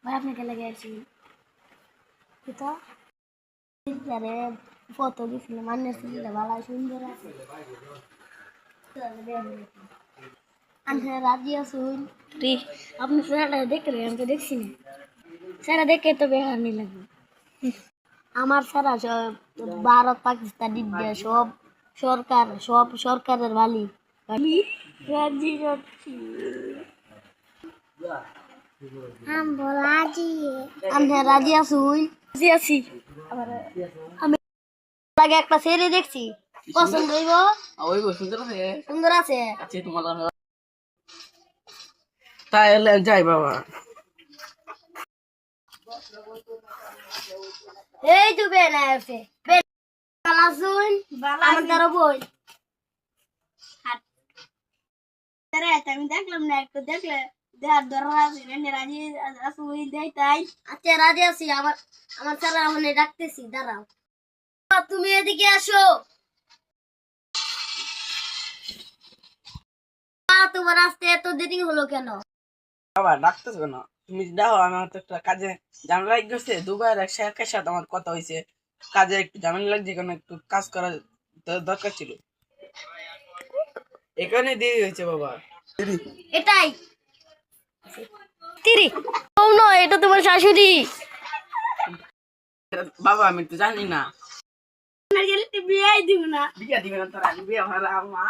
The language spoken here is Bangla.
ভাই আপনাকে লেগে আছি তো আরে ফটো দিছিলাম মানে সুন্দর ভালো সুন্দর আছে আনহে রাজি আসুন রে আপনি স্যারটা দেখলে আমি তো দেখছি না স্যারটা দেখে তো বেহার নি লাগবে আমার স্যারা ভারত পাকিস্তান ইন্ডিয়া সব সরকারের মালিক রাজি যাচ্ছি আমি রাজি আসুন রাজি আছি আমি লাগে একটা সেরি দেখছি পছন্দ হইব সুন্দর আছে। সুন্দর আছে আচ্ছা তোমার তাহলে যাই বাবা। এই তো বেলা আছে বেলা আসুন আমার দ্বারা বই আমি দেখলাম না একটু দেখলে দেহার দরকার আছে রাজি আসুন দেয় তাই আচ্ছা রাজি আছি আমার আমার স্যার আমি ডাকতেছি দাঁড়াও তুমি এদিকে আসো তোমার আসতে এত দেরি হলো কেন বাবা ডাকতেছো না, তুমি দেখো আমার তো একটা কাজে ঝামেলা গেছে, দুবার একের সাথে আমার কথা হয়েছে, কাজে একটু ঝামেলা লাগছে, কারণ একটু কাজ করা দরকার ছিল, এখানে দেরি হয়েছে বাবা। এটাই তিরি ও নয় এটা তোমার শাশুড়ি বাবা আমি তো জানি না। বিয়ে দিব না বিয়া দিবে না তোরা, বিয়ে ভাড়া মা